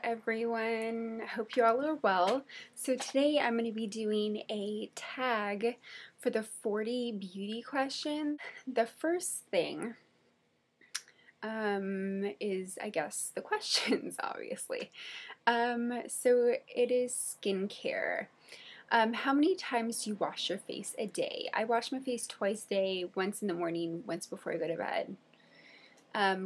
everyone. I hope you all are well. So today I'm going to be doing a tag for the 40 beauty questions. The first thing is, I guess, the questions, obviously. So it is skincare. How many times do you wash your face a day? I wash my face twice a day, once in the morning, once before I go to bed.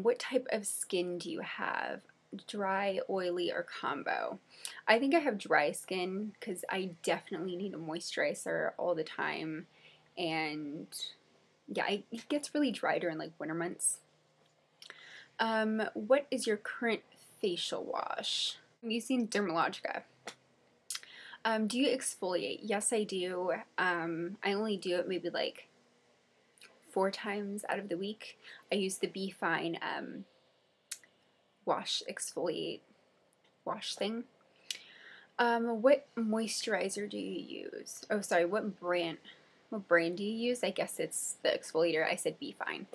What type of skin do you have? Dry, oily, or combo? I think I have dry skin because I definitely need a moisturizer all the time, and yeah, it gets really dry during like winter months. What is your current facial wash? I'm using Dermalogica. Do you exfoliate? Yes, I do. I only do it maybe like 4 times out of the week. I use the Be Fine wash exfoliate wash thing. What moisturizer do you use? Oh, sorry, what brand do you use? I guess it's the exfoliator. I said Be Fine.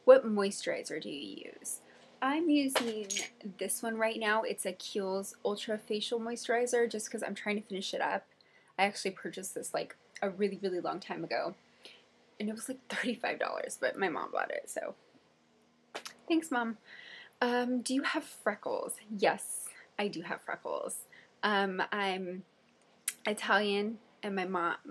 What moisturizer do you use? I'm using this one right now. It's a Kiehl's Ultra Facial Moisturizer just because I'm trying to finish it up. I actually purchased this like a really, really long time ago, and it was like $35, but my mom bought it, so thanks, Mom. Do you have freckles? Yes, I do have freckles. I'm Italian, and my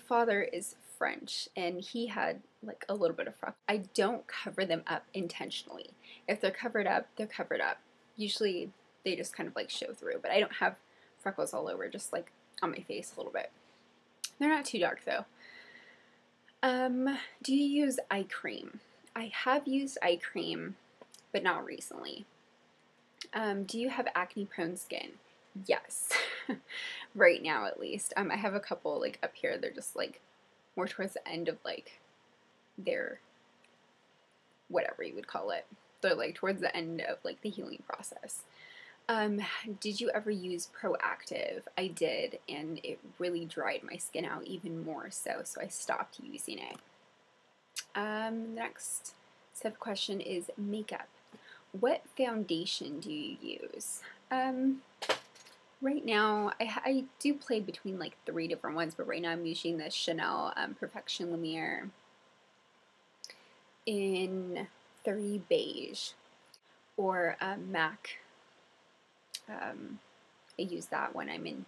father is French, and he had like a little bit of freckles. I don't cover them up intentionally. If they're covered up, they're covered up. Usually they just kind of like show through, but I don't have freckles all over, just like on my face a little bit. They're not too dark though. Do you use eye cream? I have used eye cream, but not recently. Do you have acne-prone skin? Yes, right now at least. I have a couple like up here. They're just like more towards the end of like their whatever you would call it. They're like towards the end of like the healing process. Did you ever use Pro-activ? I did, and it really dried my skin out even more so I stopped using it. Next set of question is makeup. What foundation do you use? Right now, I do play between like 3 different ones, but right now I'm using the Chanel Perfection Lumiere in 30 Beige, or MAC. I use that when I'm in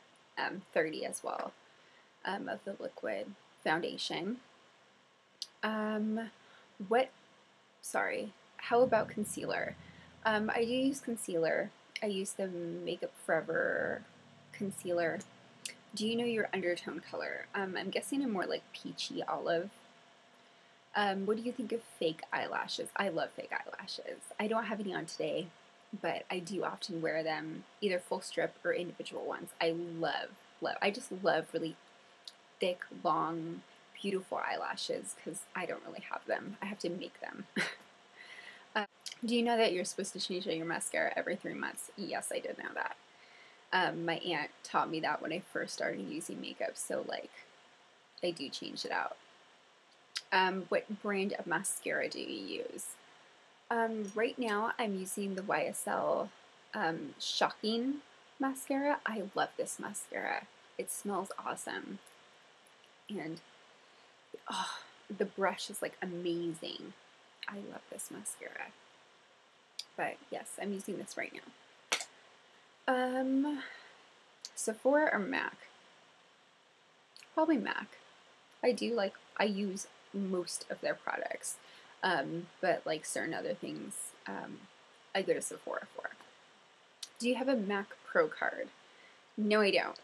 30 as well, of the liquid foundation. How about concealer? I do use concealer. I use the Makeup Forever concealer. Do you know your undertone color? I'm guessing I'm more like peachy olive. What do you think of fake eyelashes? I love fake eyelashes. I don't have any on today, but I do often wear them, either full strip or individual ones. I just love really thick, long, beautiful eyelashes because I don't really have them. I have to make them. Do you know that you're supposed to change out your mascara every 3 months? Yes, I did know that. My aunt taught me that when I first started using makeup, so like I do change it out. What brand of mascara do you use? Right now I'm using the YSL Shocking mascara. I love this mascara. It smells awesome. And oh, the brush is like amazing. I love this mascara. But yes, I'm using this right now. Sephora or MAC? Probably MAC. I use most of their products. But like certain other things, I go to Sephora for. Do you have a MAC Pro card? No, I don't.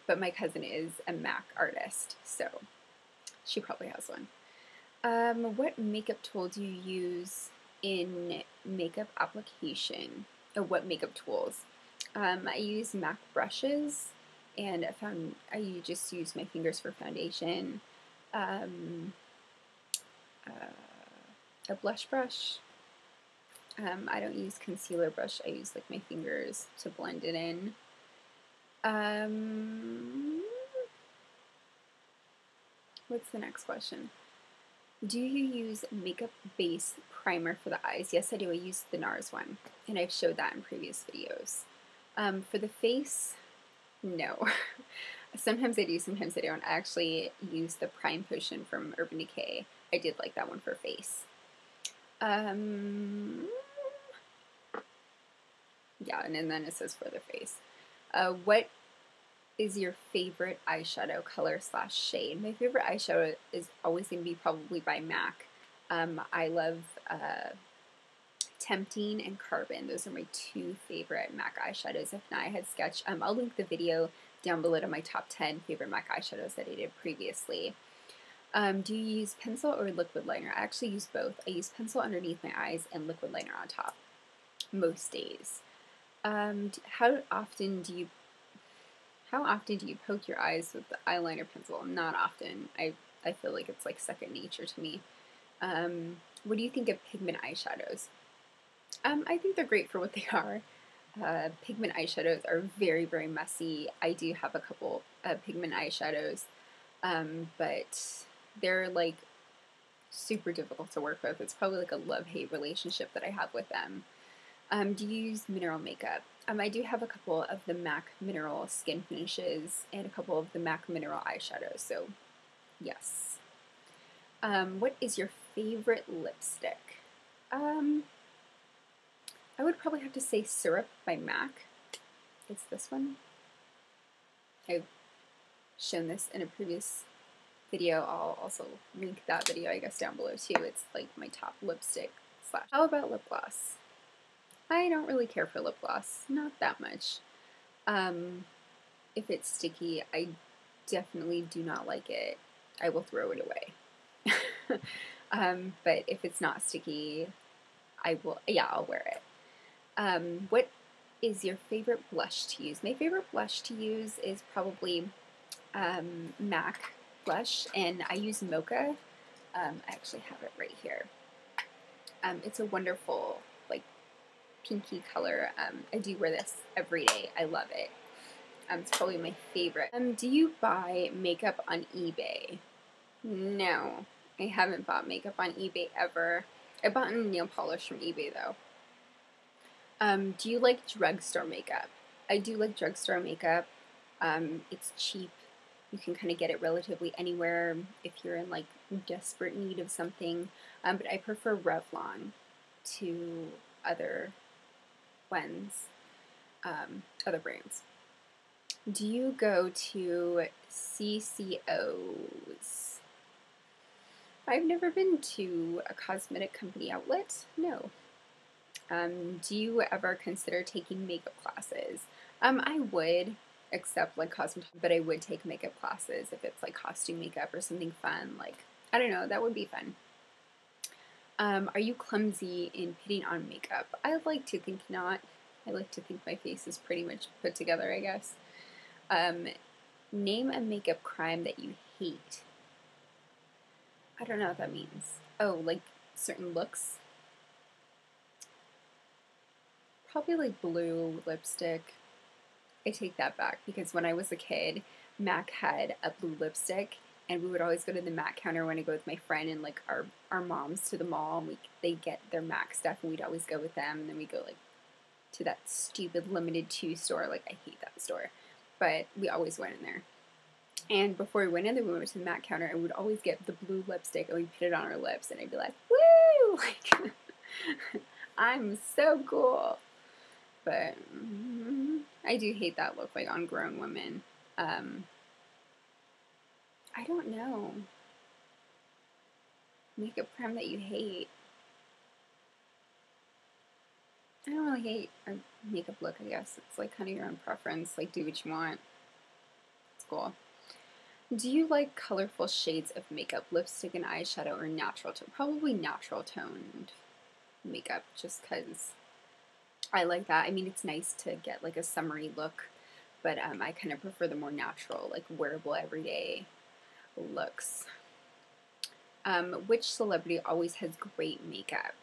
But my cousin is a MAC artist, so she probably has one. What makeup tool do you use in makeup application? Or what makeup tools? I use MAC brushes, and I just use my fingers for foundation. A blush brush. I don't use concealer brush. I use like my fingers to blend it in. What's the next question? Do you use makeup base primer for the eyes? Yes, I do. I use the NARS one, and I've showed that in previous videos. For the face, no. Sometimes I do, sometimes I don't. I actually use the Prime Potion from Urban Decay. I did like that one for face. Yeah, and then it says for the face. What is your favorite eyeshadow color / shade? My favorite eyeshadow is always going to be probably by MAC. I love Tempting and Carbon. Those are my two favorite MAC eyeshadows. If not, I had Sketch. I'll link the video down below to my top 10 favorite MAC eyeshadows that I did previously. Do you use pencil or liquid liner? I actually use both. I use pencil underneath my eyes and liquid liner on top most days. How often do you poke your eyes with the eyeliner pencil? Not often. I feel like it's like second nature to me. What do you think of pigment eyeshadows? I think they're great for what they are. Pigment eyeshadows are very, very messy. I do have a couple pigment eyeshadows, but they're like super difficult to work with. It's probably like a love-hate relationship that I have with them. Do you use mineral makeup? I do have a couple of the MAC Mineral Skin Finishes and a couple of the MAC Mineral eyeshadows, so yes. What is your favorite lipstick? I would probably have to say Syrup by MAC. It's this one. I've shown this in a previous video. I'll also link that video, I guess, down below too. It's like my top lipstick / How about lip gloss? I don't really care for lip gloss, not that much. If it's sticky, I definitely do not like it. I will throw it away. But if it's not sticky, I'll wear it. What is your favorite blush to use? My favorite blush to use is probably MAC blush, and I use Mocha. I actually have it right here. It's a wonderful, like, pinky color. I do wear this every day. I love it. It's probably my favorite. Do you buy makeup on eBay? No, I haven't bought makeup on eBay ever. I bought a nail polish from eBay though. Do you like drugstore makeup? I do like drugstore makeup. It's cheap. You can kind of get it relatively anywhere if you're in like desperate need of something. But I prefer Revlon to other ones, other brands. Do you go to CCOs? I've never been to a cosmetic company outlet. No. Do you ever consider taking makeup classes? I would, except like cosmetic, but I would take makeup classes if it's like costume makeup or something fun. Like, I don't know, that would be fun. Are you clumsy in putting on makeup? I like to think not. I like to think my face is pretty much put together, I guess. Name a makeup crime that you hate. I don't know what that means. Oh, like certain looks? Probably like blue lipstick. I take that back because when I was a kid, MAC had a blue lipstick, and we would always go to the MAC counter when I go with my friend and like our moms to the mall, and they'd get their MAC stuff, and we'd always go with them, and then we go like to that stupid limited 2 store. Like, I hate that store, but we always went in there. And before we went in there, we went to the MAC counter, and we'd always get the blue lipstick, and we'd put it on our lips, and I'd be like, woo! Like, I'm so cool. But I do hate that look, like, on grown women. I don't know. Makeup crime that you hate. I don't really hate a makeup look, I guess. It's like kind of your own preference. Like, do what you want. It's cool. Do you like colorful shades of makeup, lipstick and eyeshadow, or natural tone? Probably natural toned makeup, just because I like that. I mean, it's nice to get like a summery look, but I kind of prefer the more natural, like wearable everyday looks. Which celebrity always has great makeup?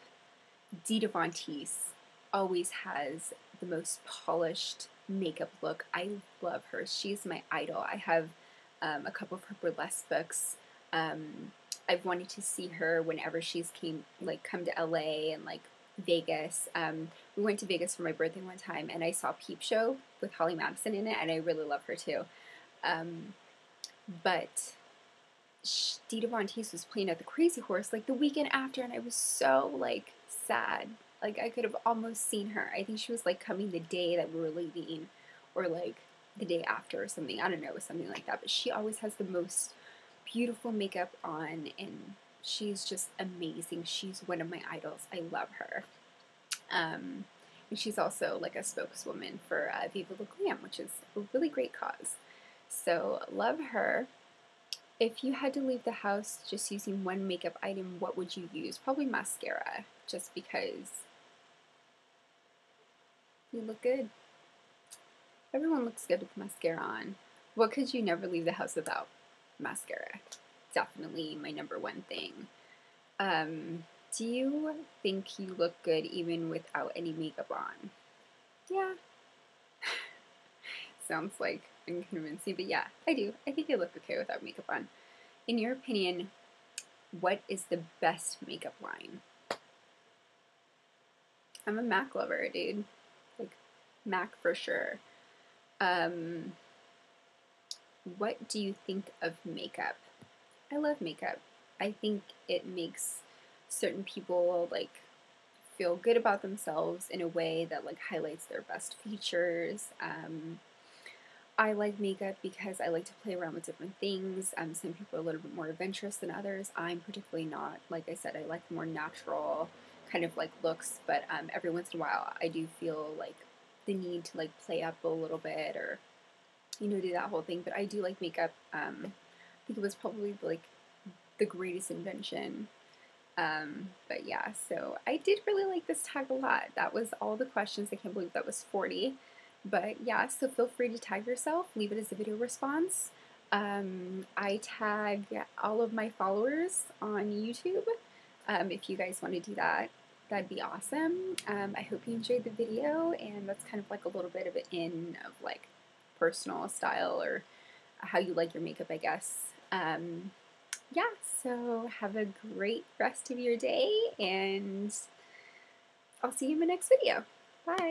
Dita Von Teese always has the most polished makeup look. I love her. She's my idol. I have a couple of her burlesque books. I've wanted to see her whenever she's come to LA and like Vegas. We went to Vegas for my birthday one time, and I saw Peep Show with Holly Madison in it, and I really love her too. But Dita Von Teese was playing at the Crazy Horse like the weekend after, and I was so like sad. Like I could have almost seen her. I think she was like coming the day that we were leaving, or like the day after or something. I don't know, it was something like that. But she always has the most beautiful makeup on, and she's just amazing. She's one of my idols. I love her. And she's also like a spokeswoman for Viva La Glam, which is a really great cause. So love her. If you had to leave the house just using one makeup item, what would you use? Probably mascara, just because you look good. Everyone looks good with mascara on. What could you never leave the house without? Mascara. Definitely my number one thing. Do you think you look good even without any makeup on? Yeah. Sounds like unconvincing, but yeah, I do. I think I look okay without makeup on. In your opinion, what is the best makeup line? I'm a MAC lover, dude. Like, MAC for sure. What do you think of makeup? I love makeup. I think it makes certain people, like, feel good about themselves in a way that, like, highlights their best features. I like makeup because I like to play around with different things. Some people are a little bit more adventurous than others. I'm particularly not. Like I said, I like more natural kind of like looks, but every once in a while I do feel like the need to like play up a little bit, or you know, do that whole thing. But I do like makeup. I think it was probably like the greatest invention. But yeah, so I did really like this tag a lot. That was all the questions. I can't believe that was 40. But yeah, so feel free to tag yourself, leave it as a video response. I tag all of my followers on YouTube. If you guys want to do that, that'd be awesome. I hope you enjoyed the video, and that's kind of like a little bit of an in of like personal style or how you like your makeup, I guess. Yeah, so have a great rest of your day, and I'll see you in my next video. Bye!